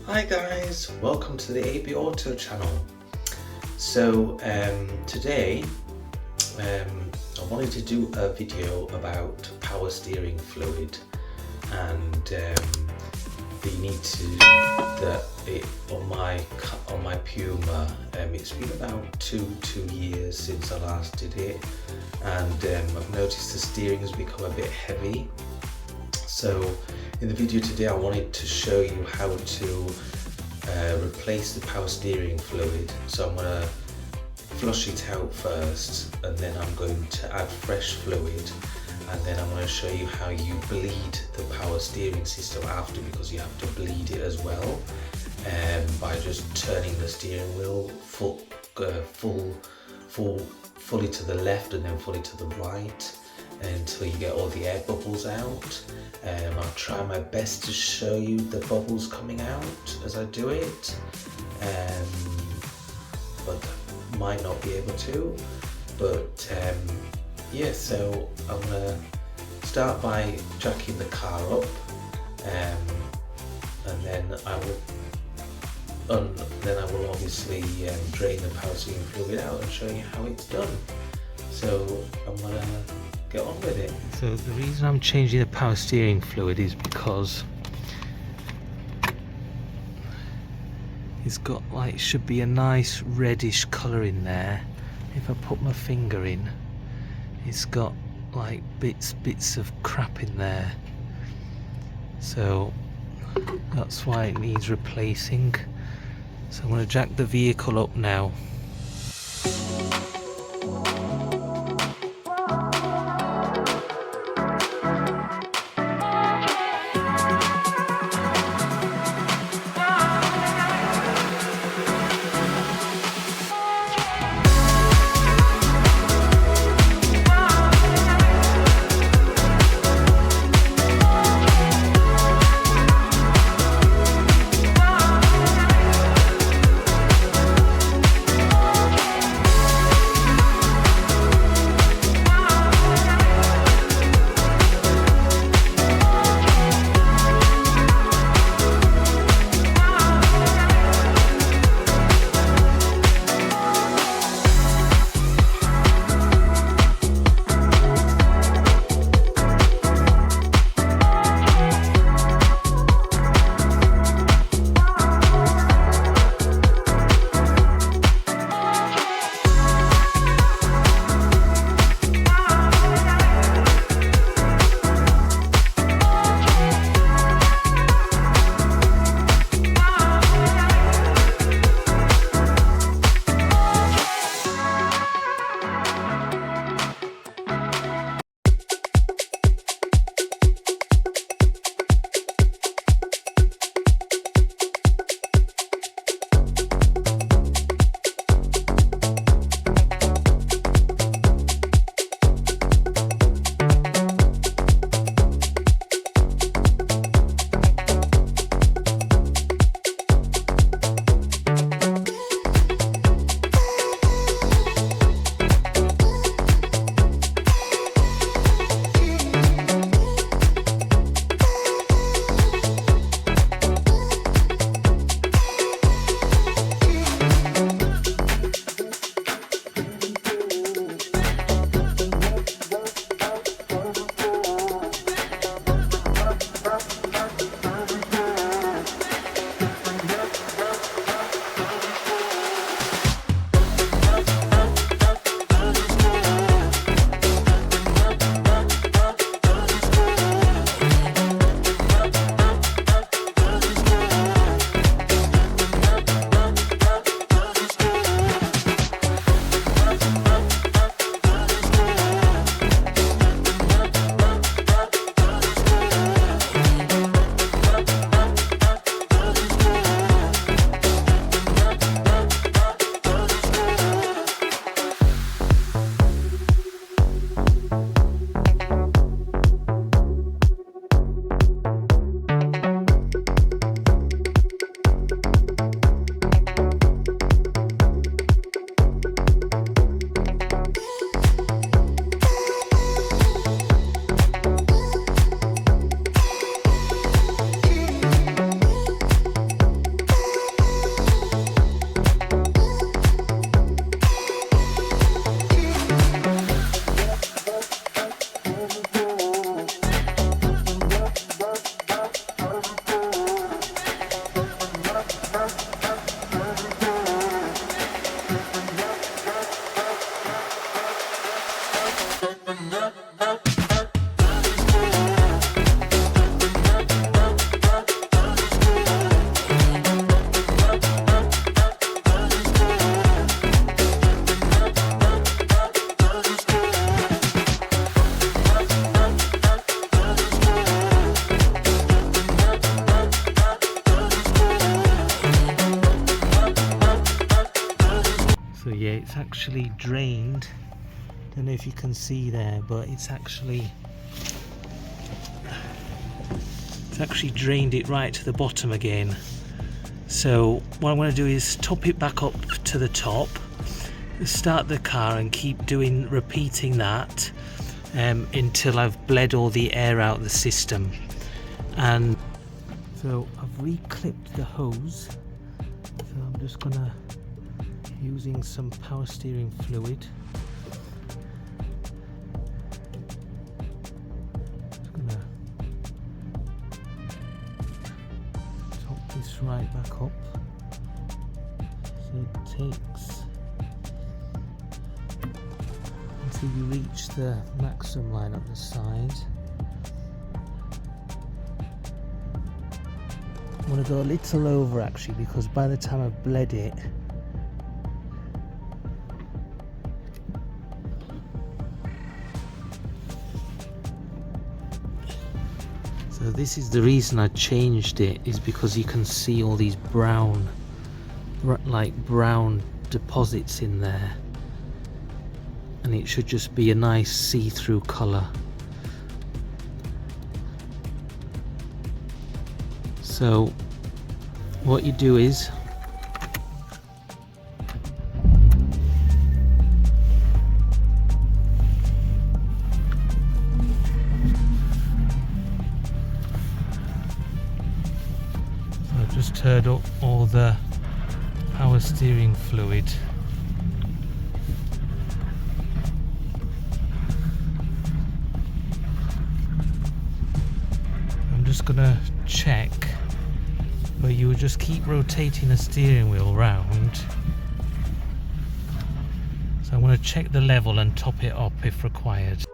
Hi guys, welcome to the AB Auto channel. So today I wanted to do a video about power steering fluid, and you need to on my Puma. It's been about two years since I last did it, and I've noticed the steering has become a bit heavy. So in the video today I wanted to show you how to replace the power steering fluid. So I'm going to flush it out first, and then I'm going to add fresh fluid, and then I'm going to show you how you bleed the power steering system after, because you have to bleed it as well, by just turning the steering wheel fully to the left and then fully to the right until you get all the air bubbles out. I'll try my best to show you the bubbles coming out as I do it, but might not be able to. But yeah, so I'm gonna start by jacking the car up, and then I will obviously drain the power steering fluid out and show you how it's done. So I'm gonna get on with it. So the reason I'm changing the power steering fluid is because it's got should be a nice reddish colour in there. If I put my finger in, it's got bits of crap in there, so that's why it needs replacing. So I'm going to jack the vehicle up now. it's actually drained. Don't know if you can see there, but it's actually drained it right to the bottom again. So what I'm going to do is top it back up to the top, start the car and keep repeating that until I've bled all the air out of the system. And so I've re-clipped the hose, so I'm just gonna using some power steering fluid. Just gonna top this right back up. So it takes until you reach the maximum line up the side. I want to go a little over actually, because by the time I've bled it, so this is the reason I changed it, is because you can see all these brown deposits in there, and it should just be a nice see-through colour. So what you do is I've just turned up all the power steering fluid. I'm just gonna check. But you would just keep rotating the steering wheel round. So I want to check the level and top it up if required.